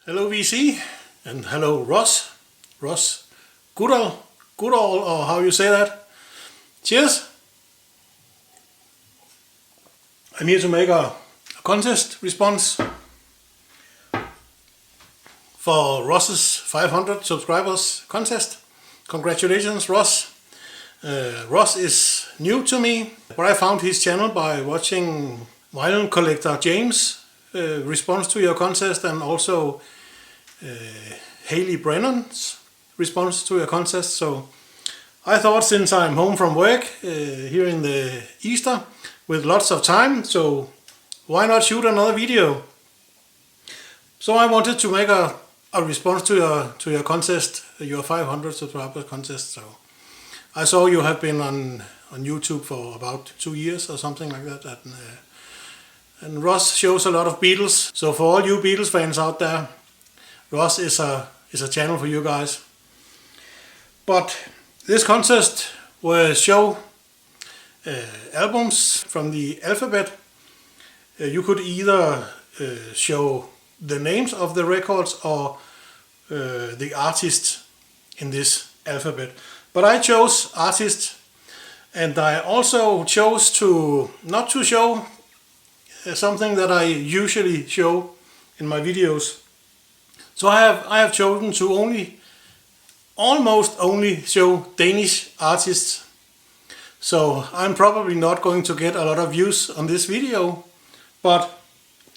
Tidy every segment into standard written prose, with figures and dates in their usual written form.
Hello VC and hello Ross Goodall, or how you say that. Cheers! I'm here to make a contest response for Ross's 500 subscribers contest. Congratulations, Ross. Ross is new to me, but I found his channel by watching vinyl collector James' response to your contest, and also Haley Brennan's response to your contest. So I thought, since I'm home from work here in the Easter with lots of time, so why not shoot another video? So I wanted to make a response to your contest, your 500 subscribers contest. So I saw you have been on YouTube for about 2 years or something like that, and Ross shows a lot of Beatles. So for all you Beatles fans out there, Ross is a channel for you guys. But this contest will show albums from the alphabet. You could either show the names of the records or the artists in this alphabet. But I chose artists, and I also chose to not to show something that I usually show in my videos. So I have chosen to almost only show Danish artists. So I'm probably not going to get a lot of views on this video, but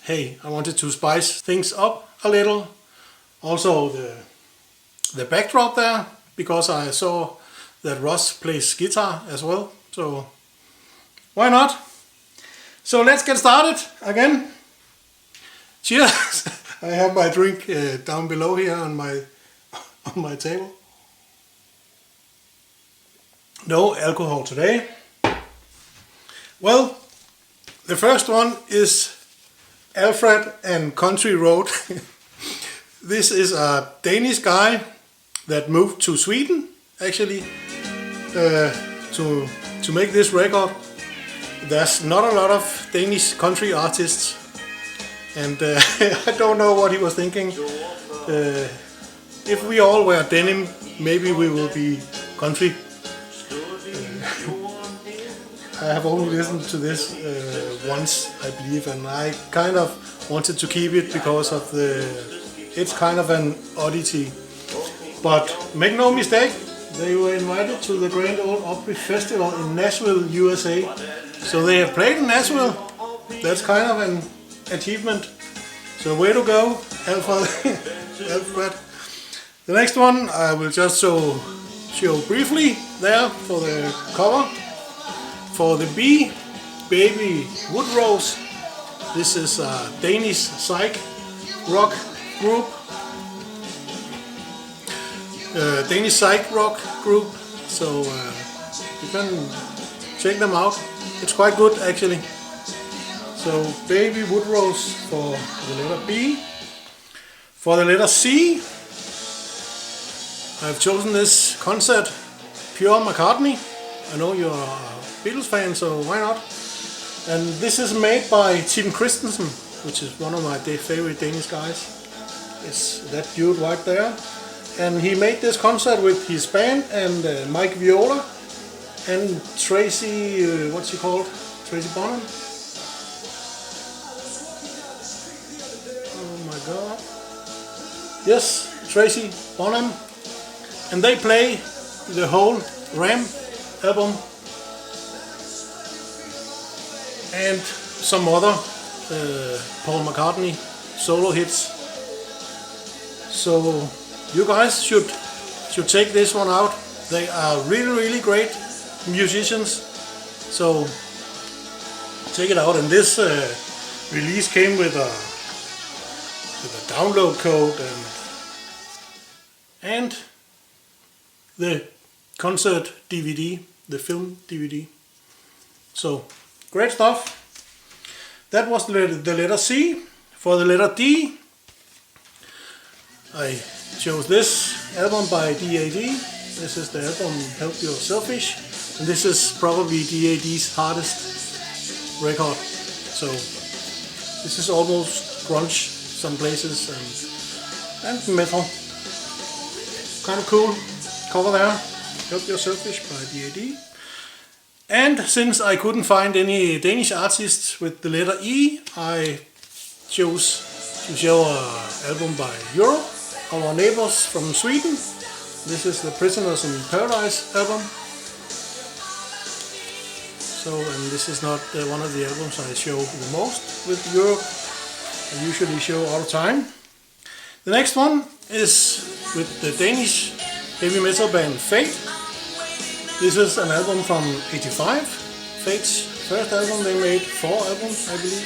hey, I wanted to spice things up a little. Also the backdrop there, because I saw that Ross plays guitar as well, so why not? So let's get started again. Cheers! I have my drink down below here on my table. No alcohol today. Well, the first one is Alfred and Country Road. This is a Danish guy that moved to Sweden, actually, to make this record. There's not a lot of Danish country artists, and I don't know what he was thinking. If we all wear denim, maybe we will be country. I have only listened to this once, I believe, and I kind of wanted to keep it because of it's kind of an oddity. But make no mistake, they were invited to the Grand Ole Opry Festival in Nashville, USA. So they have played in Nashville. That's kind of an achievement. So way to go, Alfred. The next one I will just show briefly there for the cover. For the Bea Baby Woodrose. This is a Danish psych rock group. So you can check them out. It's quite good, actually. So Baby Woodrose for the letter B. For the letter C, I've chosen this concert, Pure McCartney. I know you're a Beatles fan, so why not? And this is made by Tim Christensen, which is one of my favorite Danish guys. It's that dude right there. And he made this concert with his band and Mike Viola and Tracy, what's she called? Tracy Bonham? Oh my god. Yes, Tracy Bonham. And they play the whole Ram album and some other Paul McCartney solo hits. So you guys should check this one out. They are really great musicians. So check it out. And this release came with a download code and the concert DVD, the film DVD. So great stuff. That was the letter C. For the letter D, I chose this album by DAD. This is the album Help You're Selfish, and this is probably DAD's hardest record. So this is almost grunge some places, and and metal. Kind of cool cover there. Help Yourself by DAD. And since I couldn't find any Danish artists with the letter E, I chose to show an album by Europe, our neighbors from Sweden. This is the Prisoners in Paradise album. So, and this is not one of the albums I show the most with Europe. I usually show all the time. The next one is with the Danish heavy metal band Fate. This is an album from '85. Fate's first album. They made 4 albums, I believe.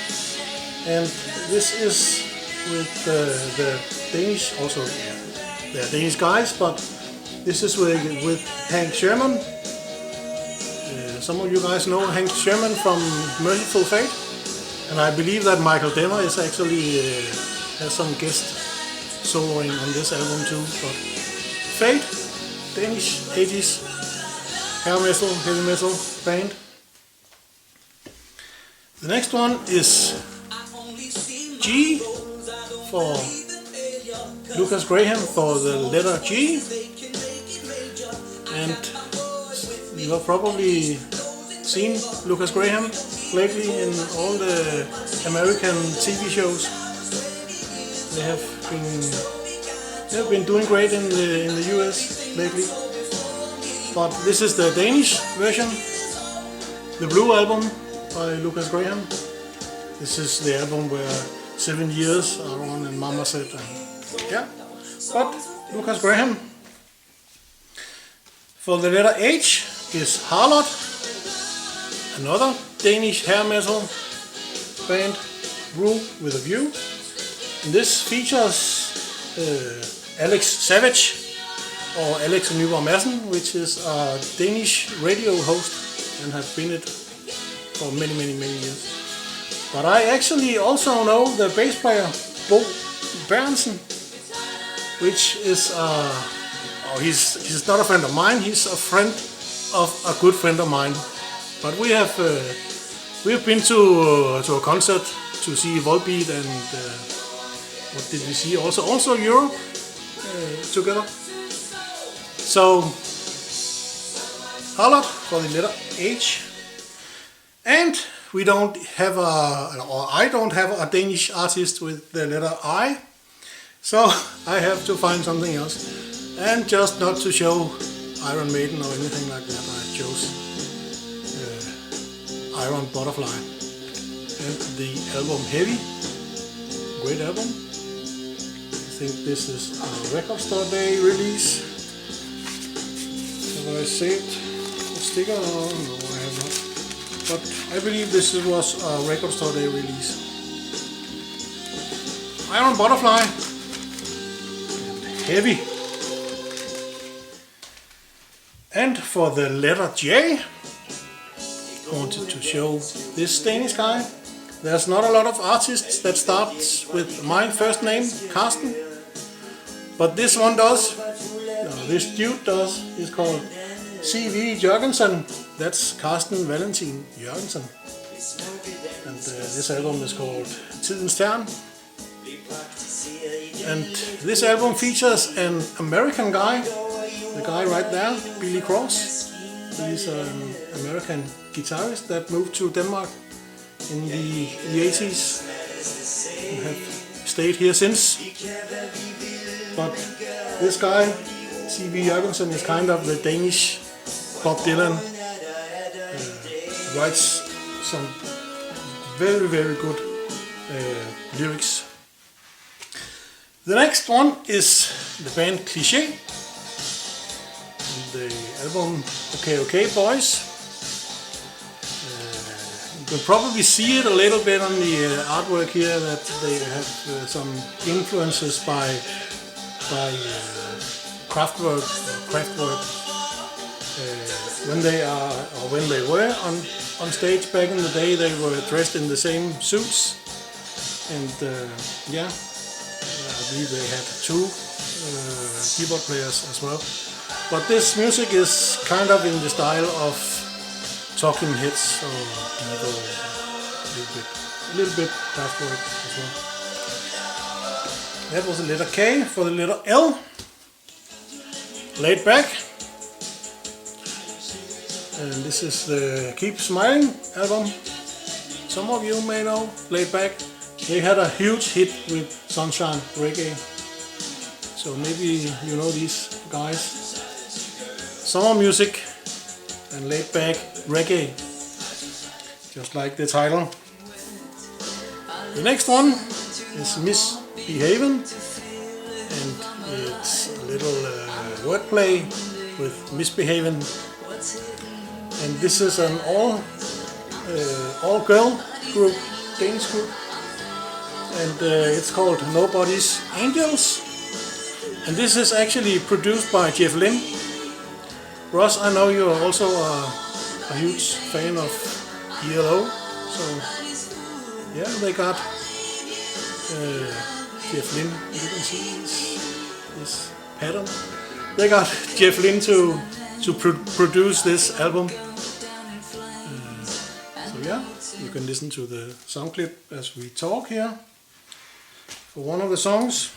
And this is with the Danish, also they're Danish guys, but this is with Hank Sherman. Some of you guys know Hank Sherman from Merciful Fate, and I believe that Michael Denner is actually has some guest soloing on this album too. But Fate, Danish 80s hair metal, heavy metal band. The next one is G for Lucas Graham for the letter G, and you have probably seen Lucas Graham lately in all the American TV shows. They have been doing great in the US lately. But this is the Danish version, the Blue album by Lucas Graham. This is the album where 7 years are on and Mama said, yeah. But Lucas Graham. For the letter H is Harlot, another Danish hair metal band, Brew with a View. And this features Alex Savage, or Alex Nyborg Madsen, which is a Danish radio host and has been it for many years. But I actually also know the bass player Bo Berntsen, which is he's not a friend of mine, he's a friend of a good friend of mine. But we've been to a concert to see Volbeat, and what did we see? Also Europe together. So Harlot for the letter H. And we don't have I don't have a Danish artist with the letter I. So I have to find something else. And just not to show Iron Maiden or anything like that, I chose Iron Butterfly and the album Heavy. Great album. I think this is a Record Store Day release. Have I saved a sticker? No, I have not. But I believe this was a Record Store Day release. Iron Butterfly. Heavy. And for the letter J, I wanted to show this Danish guy. There's not a lot of artists that starts with my first name, Carsten, but this one does. No, this dude does. He's called C.V. Jørgensen. That's Carsten Valentin Jørgensen. And this album is called Tidens Tern. And this album features an American guy, the guy right there, Billy Cross. He's an American guitarist that moved to Denmark in the 80s and have stayed here since. But this guy, C.V. Jørgensen, is kind of the Danish Bob Dylan. Writes some very good lyrics. The next one is the band Cliché. The album OK Boys. You can probably see it a little bit on the artwork here that they have some influences by Kraftwerk. When they were on stage back in the day, they were dressed in the same suits, and I believe they had 2 keyboard players as well. But this music is kind of in the style of Talking Heads or Devo, a little bit Kraftwerk as well. That was the letter K. For the letter L, Laid Back. And this is the Keep Smiling album. Some of you may know Laid Back. They had a huge hit with Sunshine Reggae. So maybe you know these guys. Summer music and laid back reggae. Just like the title. The next one is Miss Bea Haven. And it's a little wordplay with Miss Bea Haven. And this is an all-girl group, Danish group. And it's called Nobody's Angels. And this is actually produced by Jeff Lynne. Ross, I know you're also a huge fan of ELO. So yeah, they got Jeff Lynne. You can see this pattern. They got Jeff Lynne to produce this album. So yeah, you can listen to the sound clip as we talk here for one of the songs.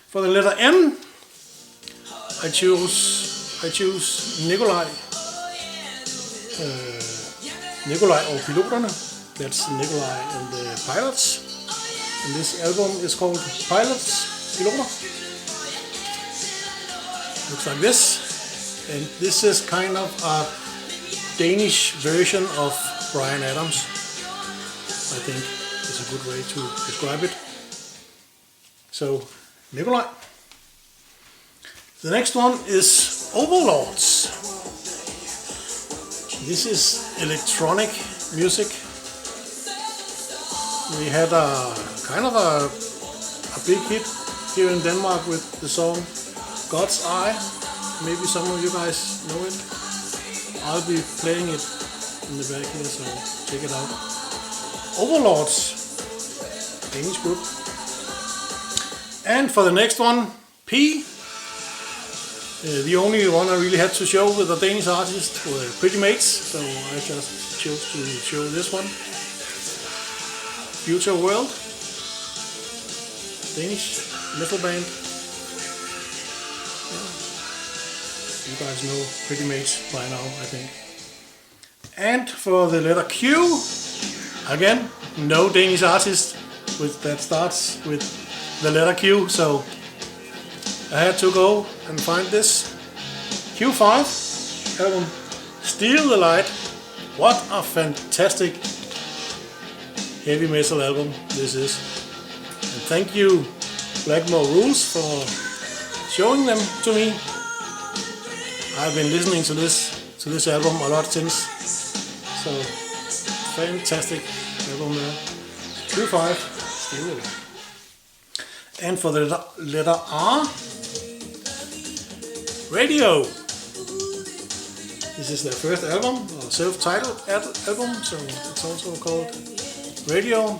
For the letter N, I choose Nikolaj. Nikolaj og Piloterne. That's Nikolaj and the Pilots. And this album is called Pilots, Piloter. Looks like this. And this is kind of a Danish version of Bryan Adams. I think it's a good way to describe it. So, Nikolaj. The next one is Overlords. This is electronic music. We had a kind of a big hit here in Denmark with the song God's Eye. Maybe some of you guys know it. I'll be playing it in the back here, so check it out. Overlords, Danish group. And for the next one, P. The only one I really had to show with a Danish artist were Pretty Mates, so I just chose to show this one. Future World, Danish metal band. Yeah. You guys know Pretty Mates by now, I think. And for the letter Q, again, no Danish artist that starts with the letter Q, so I had to go and find this. Q5 album, Steal the Light. What a fantastic heavy metal album this is. And thank you Blackmore Rules for showing them to me. I've been listening to this album a lot since. So fantastic album there. Q5, Steal the Light. And for the letter R, Radio. This is their first album, or self-titled album, so it's also called Radio.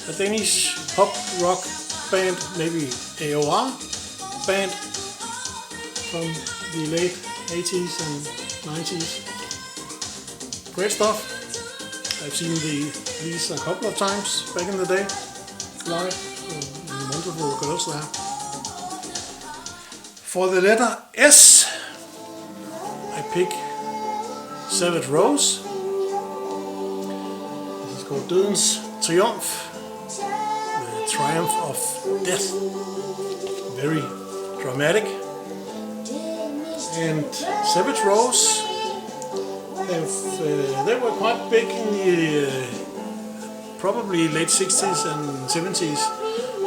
A Danish pop rock band, maybe AOR band from the late 80s and 90s. Great stuff. I've seen these a couple of times back in the day, live. Wonderful girls there. For the letter S, I pick Savage Rose. This is called Dødens Triumph, the triumph of death. Very dramatic. And Savage Rose, they were quite big in the probably late 60s and 70s.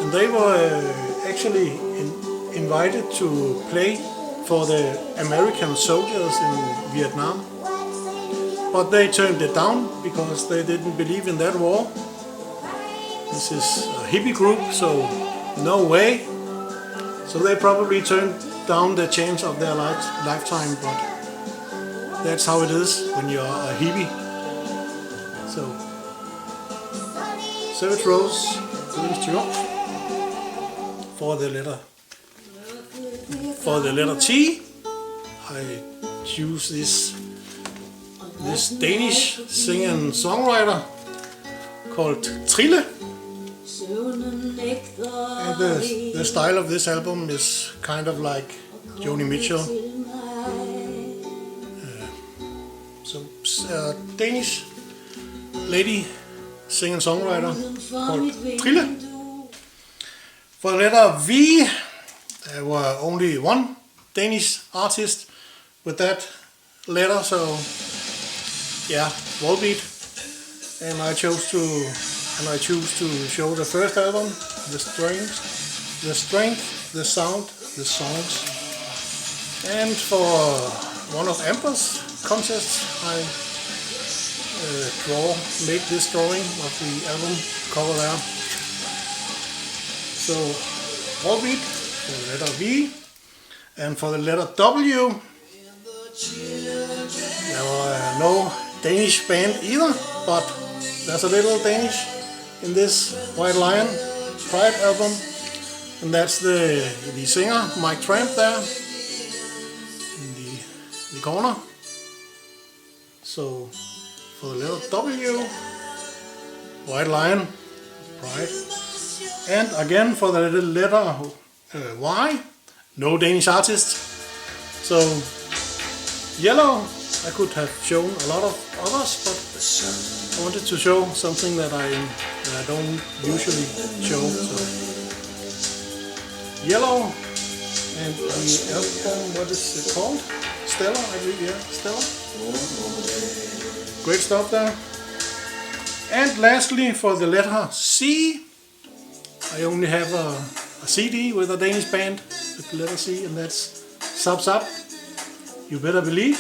And they were actually invited to play for the American soldiers in Vietnam. But they turned it down because they didn't believe in that war. This is a hippie group, so no way. So they probably turned down the chance of their lifetime, but that's how it is when you're a hippie. So, Savage Rose, Dødens Triumph. For the letter T, I choose this Danish singer and songwriter called Trille. And the style of this album is kind of like Joni Mitchell. So Danish lady singer-songwriter called Trille. For the letter V, there were only one Danish artist with that letter, so yeah, Volbeat. And I choose to show the first album, the strength, the sound, the songs. And for one of Amber's contests, I made this drawing of the album cover there. So Volbeat for the letter V, and for the letter W, there were no Danish band either, but there's a little Danish in this White Lion Pride album, and that's the singer Mike Tramp there in the corner. So for the letter W, White Lion Pride, and again for the letter Y, no Danish artist. So Yellow, I could have shown a lot of others, but I wanted to show something that I don't usually show. So Yellow, and the album, what is it called? Stella, I believe, yeah, Stella. Great stuff there. And lastly, for the letter C, I only have a CD with a Danish band with the letter C, and that's Zap Zap, You Better Believe.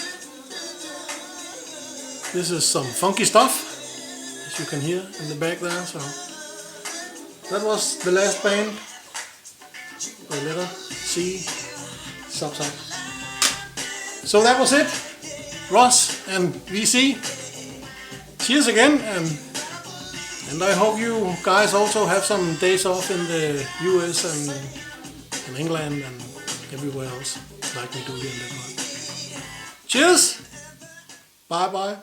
This is some funky stuff, as you can hear in the back there. So that was the last band, the letter C, Zap Zap. So that was it, Ross and VC. Cheers again, and I hope you guys also have some days off in the US and in England and everywhere else, like we do here in Denmark. Cheers! Bye bye.